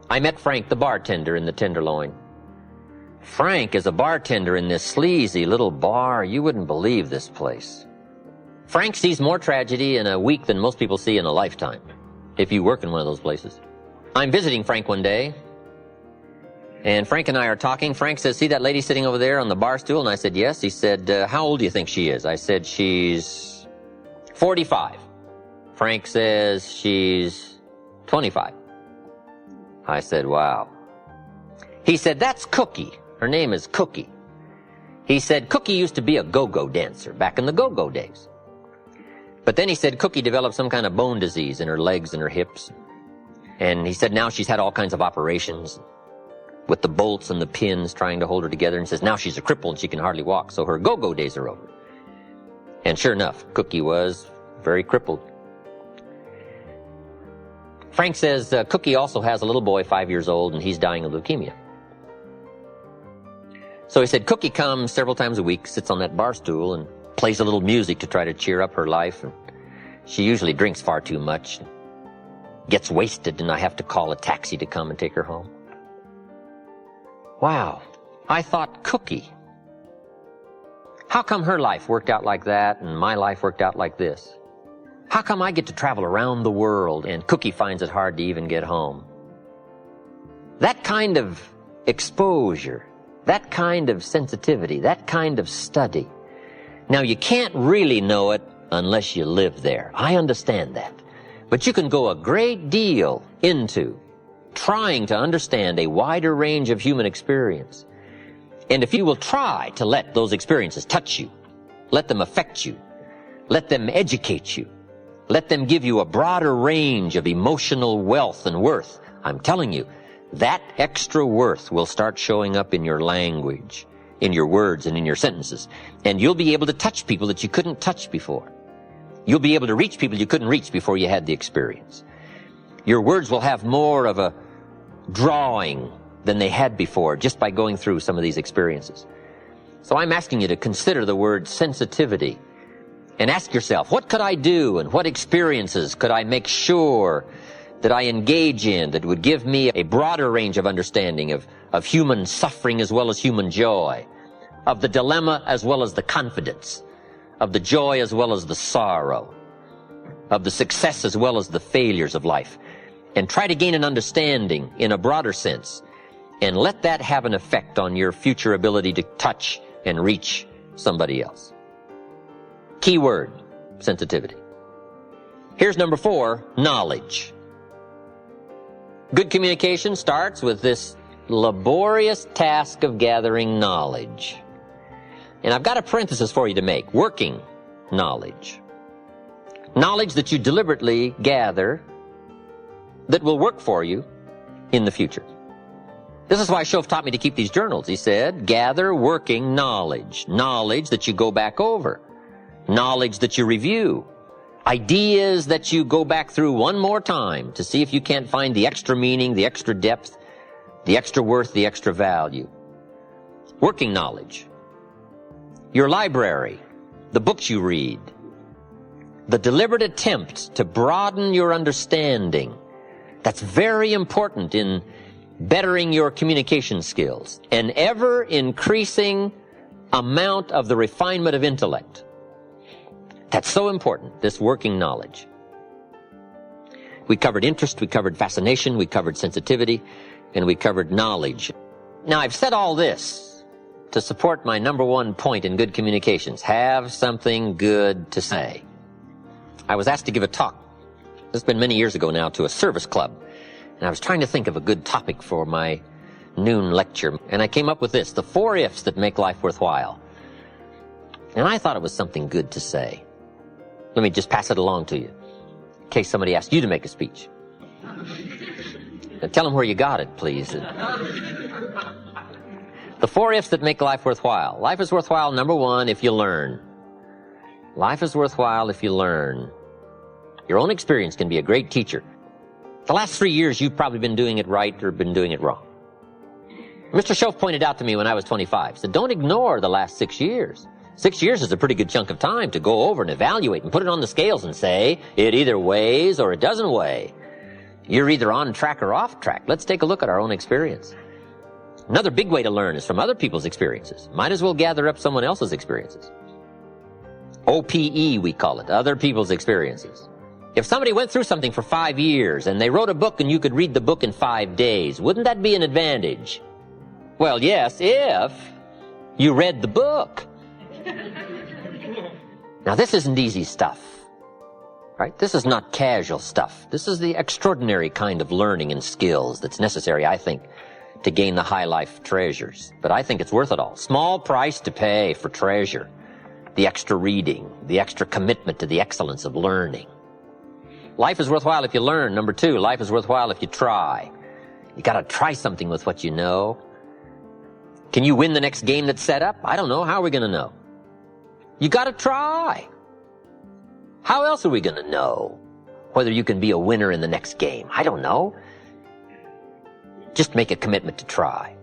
I met Frank, the bartender, in the Tenderloin. Frank is a bartender in this sleazy little bar. You wouldn't believe this place. Frank sees more tragedy in a week than most people see in a lifetime, if you work in one of those places. I'm visiting Frank one day, and Frank and I are talking. Frank says, see that lady sitting over there on the bar stool? And I said, yes. He said, how old do you think she is? I said, she's 45. Frank says, she's 25. I said, wow. He said, that's Cookie. Her name is Cookie. He said, Cookie used to be a go-go dancer back in the go-go days. But then he said Cookie developed some kind of bone disease in her legs and her hips. And he said now she's had all kinds of operations with the bolts and the pins trying to hold her together. And he says now she's a cripple and she can hardly walk, so her go-go days are over. And sure enough, Cookie was very crippled. Frank says Cookie also has a little boy, 5 years old, and he's dying of leukemia. So he said Cookie comes several times a week, sits on that bar stool, and plays a little music to try to cheer up her life. And she usually drinks far too much, gets wasted, and I have to call a taxi to come and take her home. Wow, I thought, Cookie, how come her life worked out like that and my life worked out like this? How come I get to travel around the world and Cookie finds it hard to even get home? That kind of exposure, that kind of sensitivity, that kind of study. Now, you can't really know it unless you live there. I understand that. But you can go a great deal into trying to understand a wider range of human experience. And if you will try to let those experiences touch you, let them affect you, let them educate you, let them give you a broader range of emotional wealth and worth, I'm telling you, that extra worth will start showing up in your language, in your words and in your sentences. And you'll be able to touch people that you couldn't touch before. You'll be able to reach people you couldn't reach before you had the experience. Your words will have more of a drawing than they had before just by going through some of these experiences. So I'm asking you to consider the word sensitivity and ask yourself, what could I do and what experiences could I make sure that I engage in that would give me a broader range of understanding of human suffering as well as human joy, of the dilemma as well as the confidence, of the joy as well as the sorrow, of the success as well as the failures of life, and try to gain an understanding in a broader sense, and let that have an effect on your future ability to touch and reach somebody else. Key word, sensitivity. Here's number 4, knowledge. Good communication starts with this laborious task of gathering knowledge. And I've got a parenthesis for you to make, working knowledge. Knowledge that you deliberately gather that will work for you in the future. This is why Shoaff taught me to keep these journals. He said, gather working knowledge. Knowledge that you go back over. Knowledge that you review. Ideas that you go back through one more time to see if you can't find the extra meaning, the extra depth, the extra worth, the extra value. Working knowledge. Your library, the books you read, the deliberate attempt to broaden your understanding. That's very important in bettering your communication skills. An ever-increasing amount of the refinement of intellect. That's so important, this working knowledge. We covered interest, we covered fascination, we covered sensitivity, and we covered knowledge. Now, I've said all this to support my number 1 point in good communications. Have something good to say. I was asked to give a talk, this has been many years ago now, to a service club. And I was trying to think of a good topic for my noon lecture. And I came up with this, the 4 ifs that make life worthwhile. And I thought it was something good to say. Let me just pass it along to you, in case somebody asks you to make a speech. Now, tell them where you got it, please. The 4 ifs that make life worthwhile. Life is worthwhile, number 1, if you learn. Life is worthwhile if you learn. Your own experience can be a great teacher. The last 3 years, you've probably been doing it right or been doing it wrong. Mr. Shoaff pointed out to me when I was 25, he said, don't ignore the last 6 years. 6 years is a pretty good chunk of time to go over and evaluate and put it on the scales and say, it either weighs or it doesn't weigh. You're either on track or off track. Let's take a look at our own experience. Another big way to learn is from other people's experiences. Might as well gather up someone else's experiences. OPE, we call it, other people's experiences. If somebody went through something for 5 years and they wrote a book and you could read the book in 5 days, wouldn't that be an advantage? Well, yes, if you read the book. Now, this isn't easy stuff, right? This is not casual stuff. This is the extraordinary kind of learning and skills that's necessary, I think, to gain the high life treasures. But I think it's worth it all. Small price to pay for treasure. The extra reading, the extra commitment to the excellence of learning. Life is worthwhile if you learn. Number 2, life is worthwhile if you try. You gotta try something with what you know. Can you win the next game that's set up? I don't know. How are we gonna know? You gotta try. How else are we gonna know whether you can be a winner in the next game? I don't know. Just make a commitment to try.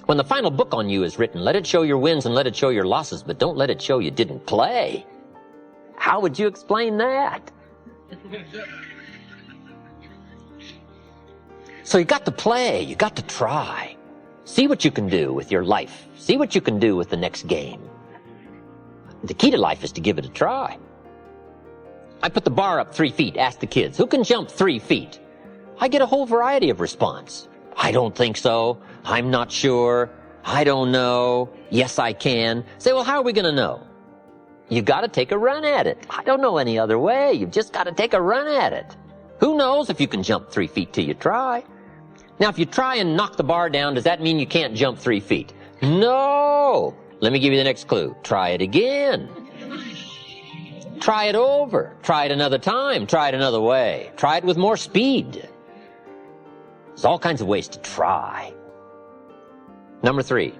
When the final book on you is written, let it show your wins and let it show your losses, but don't let it show you didn't play. How would you explain that? So you got to play, you got to try. See what you can do with your life. See what you can do with the next game. The key to life is to give it a try. I put the bar up 3 feet, ask the kids, who can jump 3 feet? I get a whole variety of response. I don't think so. I'm not sure. I don't know. Yes, I can. Say, well, how are we going to know? You got to take a run at it. I don't know any other way. You've just got to take a run at it. Who knows if you can jump 3 feet till you try? Now, if you try and knock the bar down, does that mean you can't jump 3 feet? No. Let me give you the next clue. Try it again. Try it over. Try it another time. Try it another way. Try it with more speed. There's all kinds of ways to try. Number 3.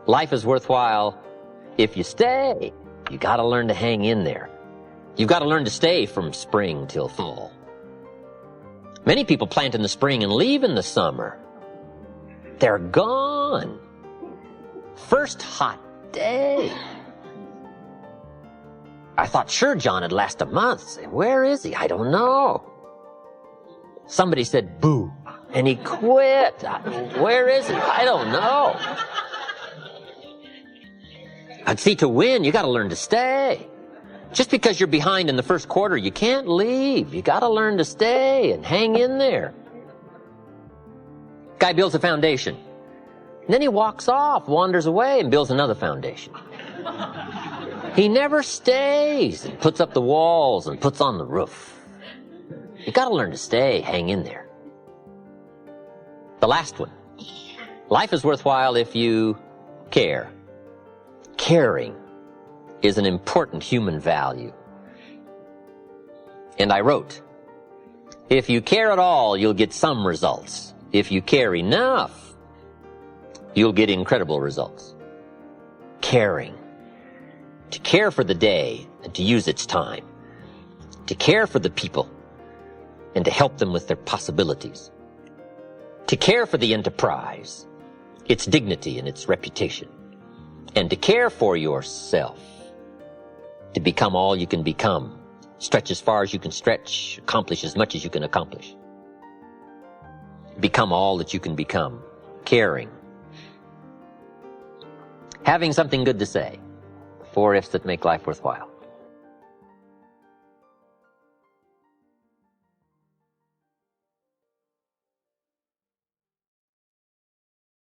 Life is worthwhile if you stay. You got to learn to hang in there. You've got to learn to stay from spring till fall. Many people plant in the spring and leave in the summer. They're gone. First hot day. I thought, sure, John, it'd last a month. Where is he? I don't know. Somebody said, boo, and he quit. Where is he? I don't know. I'd see, to win, you got to learn to stay. Just because you're behind in the first quarter, you can't leave. You got to learn to stay and hang in there. Guy builds a foundation. And then he walks off, wanders away, and builds another foundation. He never stays and puts up the walls and puts on the roof. You got to learn to stay, hang in there. The last one. Life is worthwhile if you care. Caring is an important human value. And I wrote, if you care at all, you'll get some results. If you care enough, you'll get incredible results. Caring. To care for the day and to use its time. To care for the people and to help them with their possibilities. To care for the enterprise, its dignity and its reputation. And to care for yourself. To become all you can become. Stretch as far as you can stretch. Accomplish as much as you can accomplish. Become all that you can become. Caring. Having something good to say. 4 ifs that make life worthwhile.